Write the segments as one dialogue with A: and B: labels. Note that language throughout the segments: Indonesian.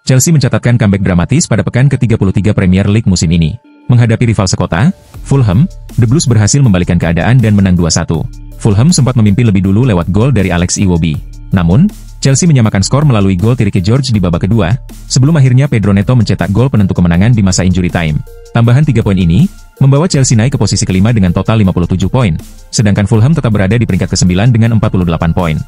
A: Chelsea mencatatkan comeback dramatis pada pekan ke-33 Premier League musim ini. Menghadapi rival sekota, Fulham, The Blues berhasil membalikan keadaan dan menang 2-1. Fulham sempat memimpin lebih dulu lewat gol dari Alex Iwobi. Namun, Chelsea menyamakan skor melalui gol Ricky George di babak kedua, sebelum akhirnya Pedro Neto mencetak gol penentu kemenangan di masa injury time. Tambahan 3 poin ini, membawa Chelsea naik ke posisi kelima dengan total 57 poin, sedangkan Fulham tetap berada di peringkat ke-9 dengan 48 poin.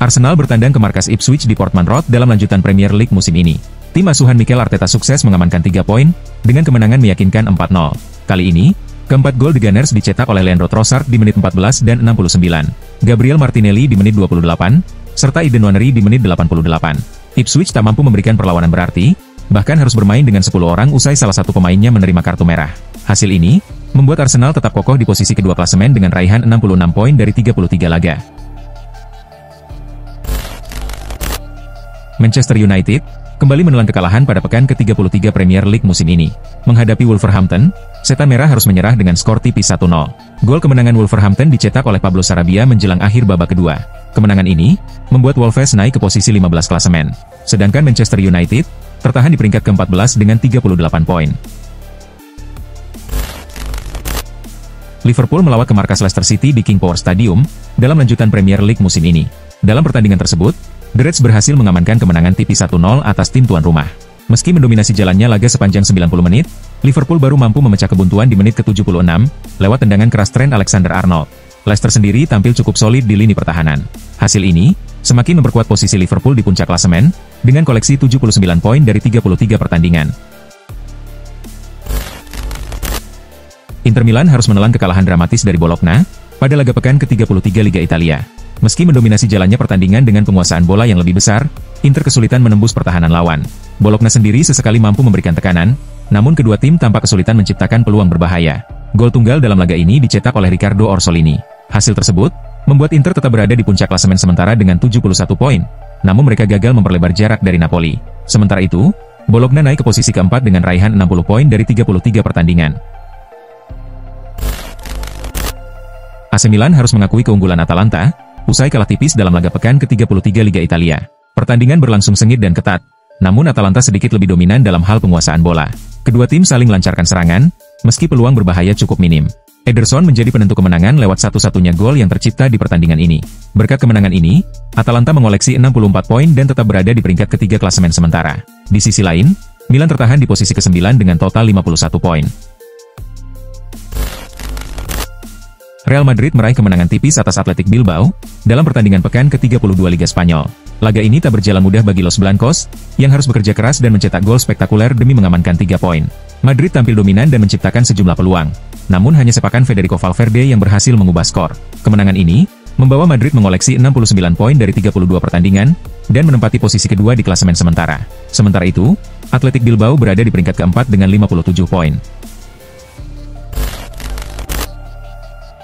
A: Arsenal bertandang ke markas Ipswich di Portman Road dalam lanjutan Premier League musim ini. Tim asuhan Mikel Arteta sukses mengamankan 3 poin, dengan kemenangan meyakinkan 4-0. Kali ini, keempat gol The Gunners dicetak oleh Leandro Trossard di menit 14 dan 69, Gabriel Martinelli di menit 28, serta Eden Nwaneri di menit 88. Ipswich tak mampu memberikan perlawanan berarti, bahkan harus bermain dengan 10 orang usai salah satu pemainnya menerima kartu merah. Hasil ini, membuat Arsenal tetap kokoh di posisi kedua klasemen dengan raihan 66 poin dari 33 laga. Manchester United kembali menelan kekalahan pada pekan ke-33 Premier League musim ini. Menghadapi Wolverhampton, Setan Merah harus menyerah dengan skor tipis 1-0. Gol kemenangan Wolverhampton dicetak oleh Pablo Sarabia menjelang akhir babak kedua. Kemenangan ini membuat Wolves naik ke posisi 15 klasemen. Sedangkan Manchester United tertahan di peringkat ke-14 dengan 38 poin. Liverpool melawat ke markas Leicester City di King Power Stadium dalam lanjutan Premier League musim ini. Dalam pertandingan tersebut, The Reds berhasil mengamankan kemenangan tipis 1-0 atas tim tuan rumah. Meski mendominasi jalannya laga sepanjang 90 menit, Liverpool baru mampu memecah kebuntuan di menit ke-76, lewat tendangan keras Trent Alexander-Arnold. Leicester sendiri tampil cukup solid di lini pertahanan. Hasil ini, semakin memperkuat posisi Liverpool di puncak klasemen, dengan koleksi 79 poin dari 33 pertandingan. Inter Milan harus menelan kekalahan dramatis dari Bologna, pada laga pekan ke-33 Liga Italia. Meski mendominasi jalannya pertandingan dengan penguasaan bola yang lebih besar, Inter kesulitan menembus pertahanan lawan. Bologna sendiri sesekali mampu memberikan tekanan, namun kedua tim tampak kesulitan menciptakan peluang berbahaya. Gol tunggal dalam laga ini dicetak oleh Riccardo Orsolini. Hasil tersebut membuat Inter tetap berada di puncak klasemen sementara dengan 71 poin, namun mereka gagal memperlebar jarak dari Napoli. Sementara itu, Bologna naik ke posisi keempat dengan raihan 60 poin dari 33 pertandingan. AC Milan harus mengakui keunggulan Atalanta usai kalah tipis dalam laga pekan ke-33 Liga Italia. Pertandingan berlangsung sengit dan ketat, namun Atalanta sedikit lebih dominan dalam hal penguasaan bola. Kedua tim saling melancarkan serangan, meski peluang berbahaya cukup minim. Ederson menjadi penentu kemenangan lewat satu-satunya gol yang tercipta di pertandingan ini. Berkat kemenangan ini, Atalanta mengoleksi 64 poin dan tetap berada di peringkat ketiga klasemen sementara. Di sisi lain, Milan tertahan di posisi ke-9 dengan total 51 poin. Real Madrid meraih kemenangan tipis atas Athletic Bilbao dalam pertandingan pekan ke-32 Liga Spanyol. Laga ini tak berjalan mudah bagi Los Blancos, yang harus bekerja keras dan mencetak gol spektakuler demi mengamankan 3 poin. Madrid tampil dominan dan menciptakan sejumlah peluang, namun hanya sepakan Federico Valverde yang berhasil mengubah skor. Kemenangan ini membawa Madrid mengoleksi 69 poin dari 32 pertandingan dan menempati posisi kedua di klasemen sementara. Sementara itu, Athletic Bilbao berada di peringkat keempat dengan 57 poin.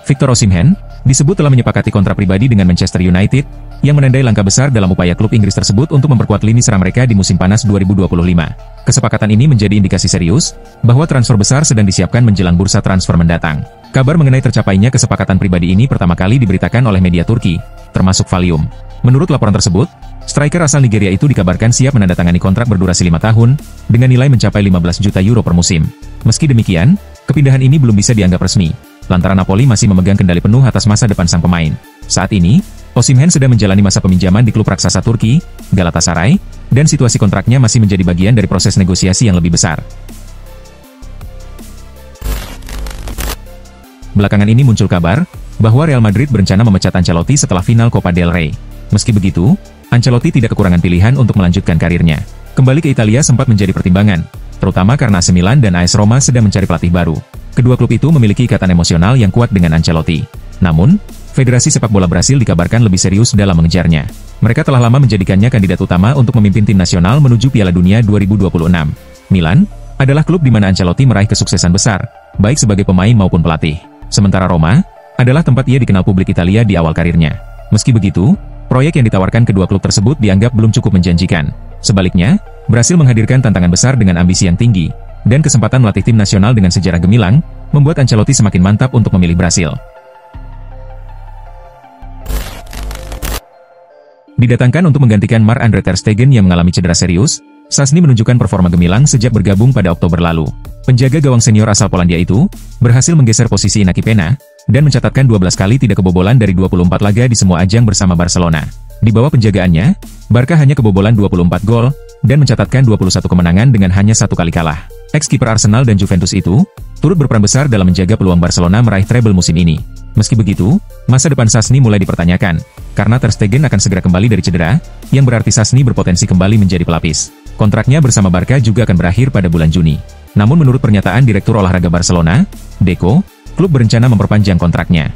A: Victor Osimhen disebut telah menyepakati kontrak pribadi dengan Manchester United, yang menandai langkah besar dalam upaya klub Inggris tersebut untuk memperkuat lini serang mereka di musim panas 2025. Kesepakatan ini menjadi indikasi serius bahwa transfer besar sedang disiapkan menjelang bursa transfer mendatang. Kabar mengenai tercapainya kesepakatan pribadi ini pertama kali diberitakan oleh media Turki, termasuk Valium. Menurut laporan tersebut, striker asal Nigeria itu dikabarkan siap menandatangani kontrak berdurasi 5 tahun, dengan nilai mencapai 15 juta euro per musim. Meski demikian, kepindahan ini belum bisa dianggap resmi, lantaran Napoli masih memegang kendali penuh atas masa depan sang pemain. Saat ini, Osimhen sedang menjalani masa peminjaman di klub raksasa Turki, Galatasaray, dan situasi kontraknya masih menjadi bagian dari proses negosiasi yang lebih besar. Belakangan ini muncul kabar bahwa Real Madrid berencana memecat Ancelotti setelah final Copa del Rey. Meski begitu, Ancelotti tidak kekurangan pilihan untuk melanjutkan karirnya. Kembali ke Italia sempat menjadi pertimbangan, terutama karena AC Milan dan AS Roma sedang mencari pelatih baru. Kedua klub itu memiliki ikatan emosional yang kuat dengan Ancelotti. Namun, Federasi Sepak Bola Brasil dikabarkan lebih serius dalam mengejarnya. Mereka telah lama menjadikannya kandidat utama untuk memimpin tim nasional menuju Piala Dunia 2026. Milan adalah klub di mana Ancelotti meraih kesuksesan besar, baik sebagai pemain maupun pelatih. Sementara Roma adalah tempat ia dikenal publik Italia di awal karirnya. Meski begitu, proyek yang ditawarkan kedua klub tersebut dianggap belum cukup menjanjikan. Sebaliknya, Brasil menghadirkan tantangan besar dengan ambisi yang tinggi, dan kesempatan melatih tim nasional dengan sejarah gemilang, membuat Ancelotti semakin mantap untuk memilih Brasil. Didatangkan untuk menggantikan Marc-Andre ter Stegen yang mengalami cedera serius, Szczęsny menunjukkan performa gemilang sejak bergabung pada Oktober lalu. Penjaga gawang senior asal Polandia itu berhasil menggeser posisi Inaki Pena dan mencatatkan 12 kali tidak kebobolan dari 24 laga di semua ajang bersama Barcelona. Di bawah penjagaannya, Barca hanya kebobolan 24 gol dan mencatatkan 21 kemenangan dengan hanya 1 kali kalah. Ex-kiper Arsenal dan Juventus itu turut berperan besar dalam menjaga peluang Barcelona meraih treble musim ini. Meski begitu, masa depan Szczęsny mulai dipertanyakan karena ter Stegen akan segera kembali dari cedera, yang berarti Szczęsny berpotensi kembali menjadi pelapis. Kontraknya bersama Barca juga akan berakhir pada bulan Juni. Namun menurut pernyataan Direktur Olahraga Barcelona, Deco, klub berencana memperpanjang kontraknya.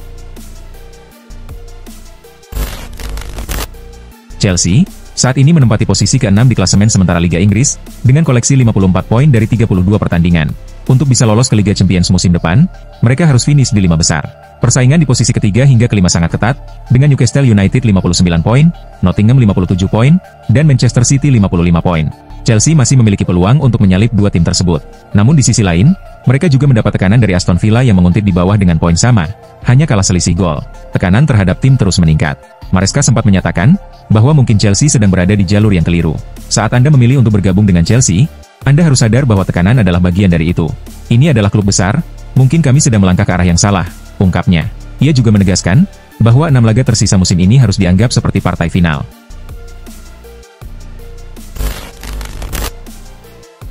A: Chelsea saat ini menempati posisi ke-6 di klasemen sementara Liga Inggris, dengan koleksi 54 poin dari 32 pertandingan. Untuk bisa lolos ke Liga Champions musim depan, mereka harus finish di 5 besar. Persaingan di posisi ketiga hingga kelima sangat ketat, dengan Newcastle United 59 poin, Nottingham 57 poin, dan Manchester City 55 poin. Chelsea masih memiliki peluang untuk menyalip dua tim tersebut. Namun di sisi lain, mereka juga mendapat tekanan dari Aston Villa yang menguntit di bawah dengan poin sama, hanya kalah selisih gol. Tekanan terhadap tim terus meningkat. Maresca sempat menyatakan bahwa mungkin Chelsea sedang berada di jalur yang keliru. Saat Anda memilih untuk bergabung dengan Chelsea, Anda harus sadar bahwa tekanan adalah bagian dari itu. Ini adalah klub besar, mungkin kami sedang melangkah ke arah yang salah, ungkapnya. Ia juga menegaskan bahwa 6 laga tersisa musim ini harus dianggap seperti partai final.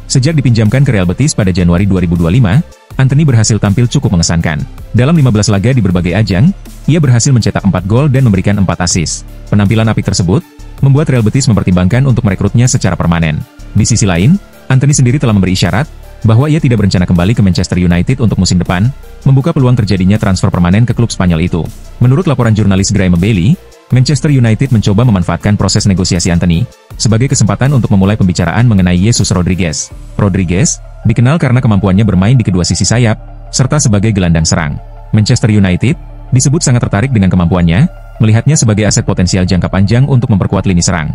A: Sejak dipinjamkan ke Real Betis pada Januari 2025, Antony berhasil tampil cukup mengesankan. Dalam 15 laga di berbagai ajang, ia berhasil mencetak 4 gol dan memberikan 4 assist. Penampilan apik tersebut membuat Real Betis mempertimbangkan untuk merekrutnya secara permanen. Di sisi lain, Antony sendiri telah memberi isyarat bahwa ia tidak berencana kembali ke Manchester United untuk musim depan, membuka peluang terjadinya transfer permanen ke klub Spanyol itu. Menurut laporan jurnalis Graeme Bailey, Manchester United mencoba memanfaatkan proses negosiasi Antony sebagai kesempatan untuk memulai pembicaraan mengenai Jesus Rodriguez. Rodriguez dikenal karena kemampuannya bermain di kedua sisi sayap, serta sebagai gelandang serang. Manchester United disebut sangat tertarik dengan kemampuannya, melihatnya sebagai aset potensial jangka panjang untuk memperkuat lini serang.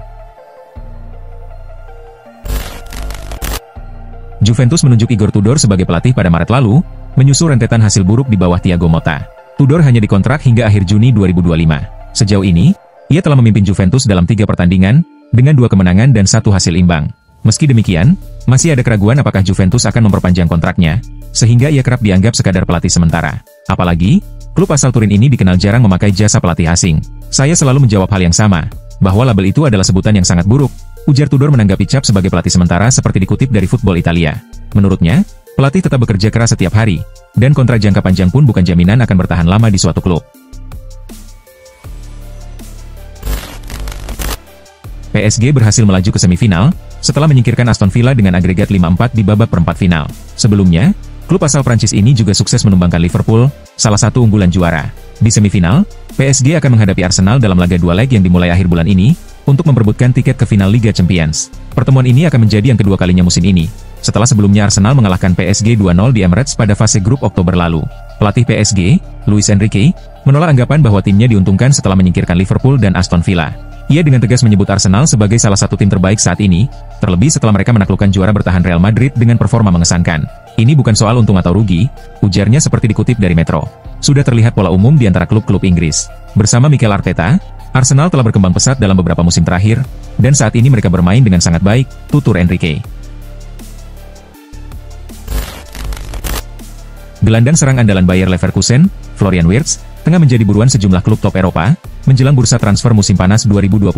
A: Juventus menunjuk Igor Tudor sebagai pelatih pada Maret lalu, menyusul rentetan hasil buruk di bawah Thiago Motta. Tudor hanya dikontrak hingga akhir Juni 2025. Sejauh ini, ia telah memimpin Juventus dalam 3 pertandingan, dengan 2 kemenangan dan 1 hasil imbang. Meski demikian, masih ada keraguan apakah Juventus akan memperpanjang kontraknya, sehingga ia kerap dianggap sekadar pelatih sementara. Apalagi, klub asal Turin ini dikenal jarang memakai jasa pelatih asing. Saya selalu menjawab hal yang sama, bahwa label itu adalah sebutan yang sangat buruk, ujar Tudor menanggapi cap sebagai pelatih sementara seperti dikutip dari Football Italia. Menurutnya, pelatih tetap bekerja keras setiap hari, dan kontrak jangka panjang pun bukan jaminan akan bertahan lama di suatu klub. PSG berhasil melaju ke semifinal, setelah menyingkirkan Aston Villa dengan agregat 5-4 di babak perempat final. Sebelumnya, klub asal Prancis ini juga sukses menumbangkan Liverpool, salah satu unggulan juara. Di semifinal, PSG akan menghadapi Arsenal dalam laga 2 leg yang dimulai akhir bulan ini, untuk memperebutkan tiket ke final Liga Champions. Pertemuan ini akan menjadi yang kedua kalinya musim ini, setelah sebelumnya Arsenal mengalahkan PSG 2-0 di Emirates pada fase grup Oktober lalu. Pelatih PSG, Luis Enrique, menolak anggapan bahwa timnya diuntungkan setelah menyingkirkan Liverpool dan Aston Villa. Ia dengan tegas menyebut Arsenal sebagai salah satu tim terbaik saat ini, terlebih setelah mereka menaklukkan juara bertahan Real Madrid dengan performa mengesankan. Ini bukan soal untung atau rugi, ujarnya seperti dikutip dari Metro. Sudah terlihat pola umum di antara klub-klub Inggris. Bersama Mikel Arteta, Arsenal telah berkembang pesat dalam beberapa musim terakhir, dan saat ini mereka bermain dengan sangat baik, tutur Enrique. Gelandang serang andalan Bayer Leverkusen, Florian Wirtz, tengah menjadi buruan sejumlah klub top Eropa, menjelang bursa transfer musim panas 2025.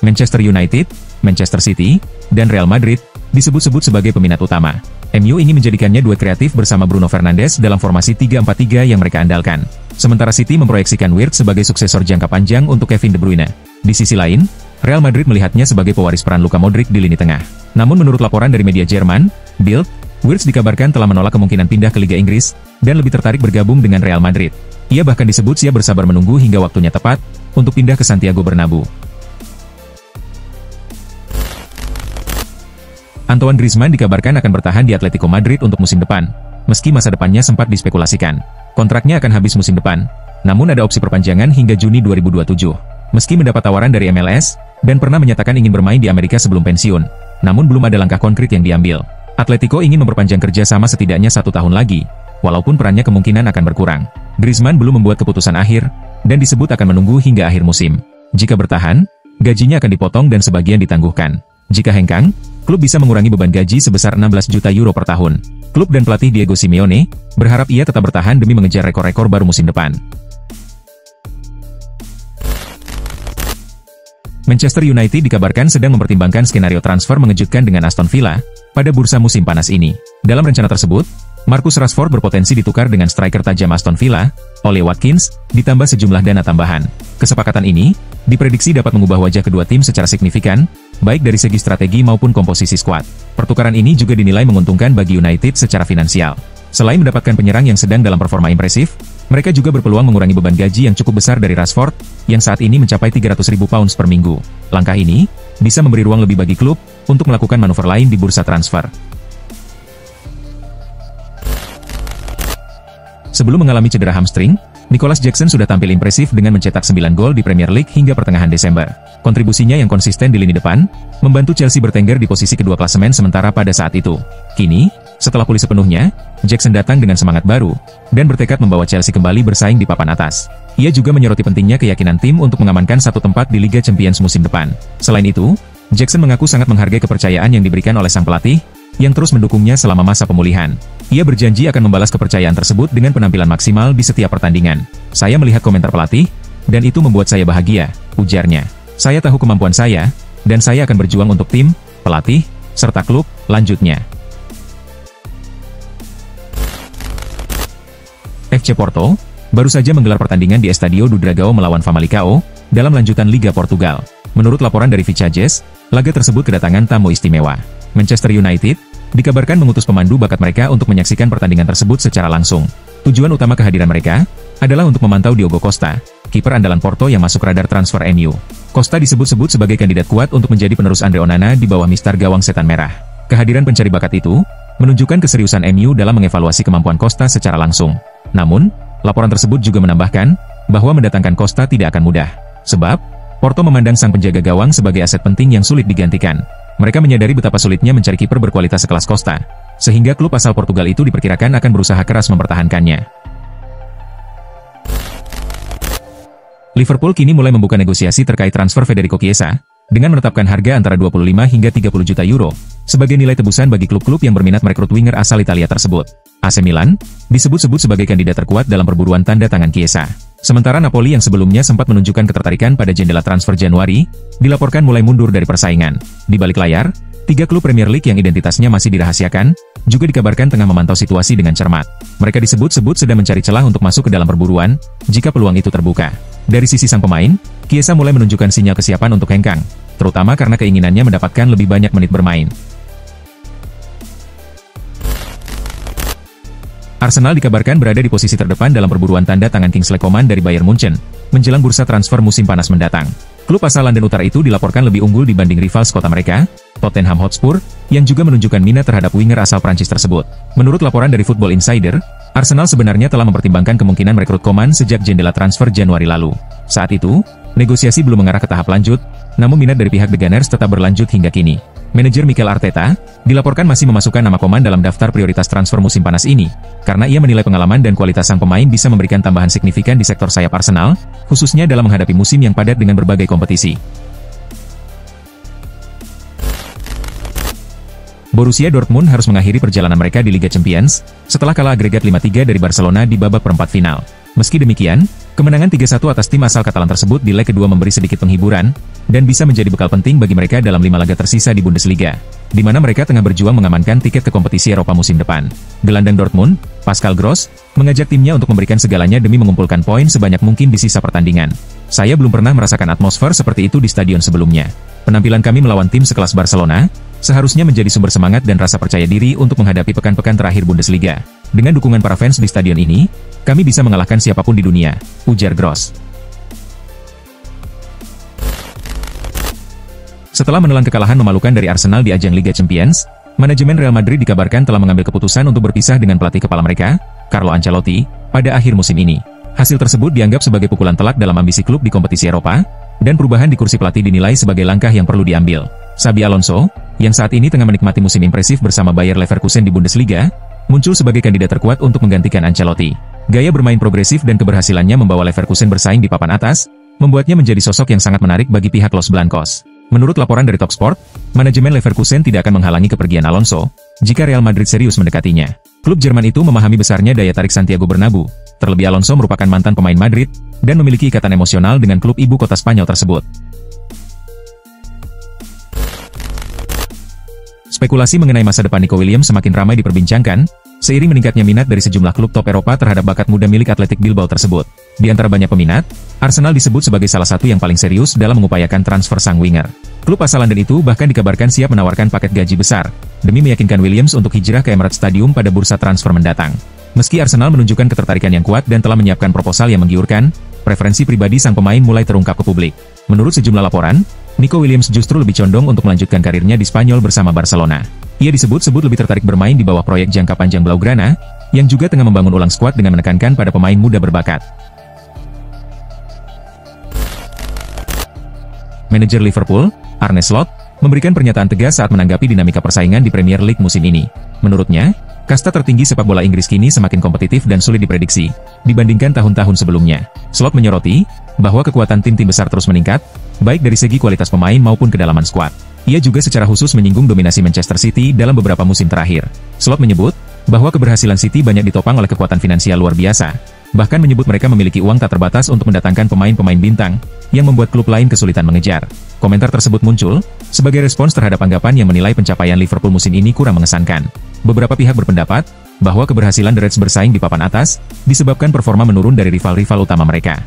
A: Manchester United, Manchester City, dan Real Madrid disebut-sebut sebagai peminat utama. MU ingin menjadikannya duet kreatif bersama Bruno Fernandes dalam formasi 3-4-3 yang mereka andalkan. Sementara City memproyeksikan Wirtz sebagai suksesor jangka panjang untuk Kevin De Bruyne. Di sisi lain, Real Madrid melihatnya sebagai pewaris peran Luka Modric di lini tengah. Namun menurut laporan dari media Jerman, Bild, Wirtz dikabarkan telah menolak kemungkinan pindah ke Liga Inggris, dan lebih tertarik bergabung dengan Real Madrid. Ia bahkan disebut siap bersabar menunggu hingga waktunya tepat, untuk pindah ke Santiago Bernabeu. Antoine Griezmann dikabarkan akan bertahan di Atletico Madrid untuk musim depan, meski masa depannya sempat dispekulasikan. Kontraknya akan habis musim depan, namun ada opsi perpanjangan hingga Juni 2027. Meski mendapat tawaran dari MLS, dan pernah menyatakan ingin bermain di Amerika sebelum pensiun, namun belum ada langkah konkret yang diambil. Atletico ingin memperpanjang kerjasama setidaknya 1 tahun lagi, walaupun perannya kemungkinan akan berkurang. Griezmann belum membuat keputusan akhir, dan disebut akan menunggu hingga akhir musim. Jika bertahan, gajinya akan dipotong dan sebagian ditangguhkan. Jika hengkang, klub bisa mengurangi beban gaji sebesar 16 juta euro per tahun. Klub dan pelatih Diego Simeone berharap ia tetap bertahan demi mengejar rekor-rekor baru musim depan. Manchester United dikabarkan sedang mempertimbangkan skenario transfer mengejutkan dengan Aston Villa pada bursa musim panas ini. Dalam rencana tersebut, Marcus Rashford berpotensi ditukar dengan striker tajam Aston Villa, Ollie Watkins, ditambah sejumlah dana tambahan. Kesepakatan ini diprediksi dapat mengubah wajah kedua tim secara signifikan, baik dari segi strategi maupun komposisi skuad. Pertukaran ini juga dinilai menguntungkan bagi United secara finansial. Selain mendapatkan penyerang yang sedang dalam performa impresif, mereka juga berpeluang mengurangi beban gaji yang cukup besar dari Rashford, yang saat ini mencapai 300.000 pounds per minggu. Langkah ini bisa memberi ruang lebih bagi klub untuk melakukan manuver lain di bursa transfer. Sebelum mengalami cedera hamstring, Nicholas Jackson sudah tampil impresif dengan mencetak 9 gol di Premier League hingga pertengahan Desember. Kontribusinya yang konsisten di lini depan, membantu Chelsea bertengger di posisi kedua klasemen sementara pada saat itu. Kini, setelah pulih sepenuhnya, Jackson datang dengan semangat baru, dan bertekad membawa Chelsea kembali bersaing di papan atas. Ia juga menyoroti pentingnya keyakinan tim untuk mengamankan satu tempat di Liga Champions musim depan. Selain itu, Jackson mengaku sangat menghargai kepercayaan yang diberikan oleh sang pelatih, yang terus mendukungnya selama masa pemulihan. Ia berjanji akan membalas kepercayaan tersebut dengan penampilan maksimal di setiap pertandingan. Saya melihat komentar pelatih, dan itu membuat saya bahagia, ujarnya. Saya tahu kemampuan saya, dan saya akan berjuang untuk tim, pelatih, serta klub, lanjutnya. FC Porto baru saja menggelar pertandingan di Estadio do Dragão melawan Famalicão dalam lanjutan Liga Portugal. Menurut laporan dari Vichages, laga tersebut kedatangan tamu istimewa. Manchester United dikabarkan mengutus pemandu bakat mereka untuk menyaksikan pertandingan tersebut secara langsung. Tujuan utama kehadiran mereka adalah untuk memantau Diogo Costa, kiper andalan Porto yang masuk radar transfer MU. Costa disebut-sebut sebagai kandidat kuat untuk menjadi penerus Andre Onana di bawah mister gawang setan merah. Kehadiran pencari bakat itu menunjukkan keseriusan MU dalam mengevaluasi kemampuan Costa secara langsung. Namun, laporan tersebut juga menambahkan bahwa mendatangkan Costa tidak akan mudah. Sebab, Porto memandang sang penjaga gawang sebagai aset penting yang sulit digantikan. Mereka menyadari betapa sulitnya mencari kiper berkualitas sekelas Costa, sehingga klub asal Portugal itu diperkirakan akan berusaha keras mempertahankannya. Liverpool kini mulai membuka negosiasi terkait transfer Federico Chiesa, dengan menetapkan harga antara 25 hingga 30 juta euro, sebagai nilai tebusan bagi klub-klub yang berminat merekrut winger asal Italia tersebut. AC Milan disebut-sebut sebagai kandidat terkuat dalam perburuan tanda tangan Chiesa. Sementara Napoli yang sebelumnya sempat menunjukkan ketertarikan pada jendela transfer Januari, dilaporkan mulai mundur dari persaingan. Di balik layar, 3 klub Premier League yang identitasnya masih dirahasiakan, juga dikabarkan tengah memantau situasi dengan cermat. Mereka disebut-sebut sedang mencari celah untuk masuk ke dalam perburuan, jika peluang itu terbuka. Dari sisi sang pemain, Chiesa mulai menunjukkan sinyal kesiapan untuk hengkang, terutama karena keinginannya mendapatkan lebih banyak menit bermain. Arsenal dikabarkan berada di posisi terdepan dalam perburuan tanda tangan Kingsley Coman dari Bayern Munchen, menjelang bursa transfer musim panas mendatang. Klub asal London Utara itu dilaporkan lebih unggul dibanding rival sekota mereka, Tottenham Hotspur, yang juga menunjukkan minat terhadap winger asal Prancis tersebut. Menurut laporan dari Football Insider, Arsenal sebenarnya telah mempertimbangkan kemungkinan merekrut Coman sejak jendela transfer Januari lalu. Saat itu, negosiasi belum mengarah ke tahap lanjut, namun minat dari pihak The Gunners tetap berlanjut hingga kini. Manajer Mikel Arteta dilaporkan masih memasukkan nama Coman dalam daftar prioritas transfer musim panas ini, karena ia menilai pengalaman dan kualitas sang pemain bisa memberikan tambahan signifikan di sektor sayap Arsenal, khususnya dalam menghadapi musim yang padat dengan berbagai kompetisi. Borussia Dortmund harus mengakhiri perjalanan mereka di Liga Champions, setelah kalah agregat 5-3 dari Barcelona di babak perempat final. Meski demikian, kemenangan 3-1 atas tim asal Katalan tersebut di leg kedua memberi sedikit penghiburan, dan bisa menjadi bekal penting bagi mereka dalam 5 laga tersisa di Bundesliga, di mana mereka tengah berjuang mengamankan tiket ke kompetisi Eropa musim depan. Gelandang Dortmund, Pascal Gross, mengajak timnya untuk memberikan segalanya demi mengumpulkan poin sebanyak mungkin di sisa pertandingan. Saya belum pernah merasakan atmosfer seperti itu di stadion sebelumnya. Penampilan kami melawan tim sekelas Barcelona seharusnya menjadi sumber semangat dan rasa percaya diri untuk menghadapi pekan-pekan terakhir Bundesliga. Dengan dukungan para fans di stadion ini, kami bisa mengalahkan siapapun di dunia, ujar Gross. Setelah menelan kekalahan memalukan dari Arsenal di ajang Liga Champions, manajemen Real Madrid dikabarkan telah mengambil keputusan untuk berpisah dengan pelatih kepala mereka, Carlo Ancelotti, pada akhir musim ini. Hasil tersebut dianggap sebagai pukulan telak dalam ambisi klub di kompetisi Eropa, dan perubahan di kursi pelatih dinilai sebagai langkah yang perlu diambil. Xabi Alonso, yang saat ini tengah menikmati musim impresif bersama Bayer Leverkusen di Bundesliga, muncul sebagai kandidat terkuat untuk menggantikan Ancelotti. Gaya bermain progresif dan keberhasilannya membawa Leverkusen bersaing di papan atas, membuatnya menjadi sosok yang sangat menarik bagi pihak Los Blancos. Menurut laporan dari Talksport, manajemen Leverkusen tidak akan menghalangi kepergian Alonso jika Real Madrid serius mendekatinya. Klub Jerman itu memahami besarnya daya tarik Santiago Bernabeu, terlebih Alonso merupakan mantan pemain Madrid dan memiliki ikatan emosional dengan klub ibu kota Spanyol tersebut. Spekulasi mengenai masa depan Nico Williams semakin ramai diperbincangkan, seiring meningkatnya minat dari sejumlah klub top Eropa terhadap bakat muda milik Athletic Bilbao tersebut. Di antara banyak peminat, Arsenal disebut sebagai salah satu yang paling serius dalam mengupayakan transfer sang winger. Klub asal London itu bahkan dikabarkan siap menawarkan paket gaji besar, demi meyakinkan Williams untuk hijrah ke Emirates Stadium pada bursa transfer mendatang. Meski Arsenal menunjukkan ketertarikan yang kuat dan telah menyiapkan proposal yang menggiurkan, preferensi pribadi sang pemain mulai terungkap ke publik. Menurut sejumlah laporan, Nico Williams justru lebih condong untuk melanjutkan karirnya di Spanyol bersama Barcelona. Ia disebut-sebut lebih tertarik bermain di bawah proyek jangka panjang Blaugrana, yang juga tengah membangun ulang skuad dengan menekankan pada pemain muda berbakat. Manajer Liverpool, Arne Slot, memberikan pernyataan tegas saat menanggapi dinamika persaingan di Premier League musim ini. Menurutnya, kasta tertinggi sepak bola Inggris kini semakin kompetitif dan sulit diprediksi dibandingkan tahun-tahun sebelumnya. Slot menyoroti bahwa kekuatan tim-tim besar terus meningkat, baik dari segi kualitas pemain maupun kedalaman skuad. Ia juga secara khusus menyinggung dominasi Manchester City dalam beberapa musim terakhir. Slot menyebut bahwa keberhasilan City banyak ditopang oleh kekuatan finansial luar biasa, bahkan menyebut mereka memiliki uang tak terbatas untuk mendatangkan pemain-pemain bintang yang membuat klub lain kesulitan mengejar. Komentar tersebut muncul sebagai respons terhadap anggapan yang menilai pencapaian Liverpool musim ini kurang mengesankan. Beberapa pihak berpendapat bahwa keberhasilan The Reds bersaing di papan atas disebabkan performa menurun dari rival-rival utama mereka.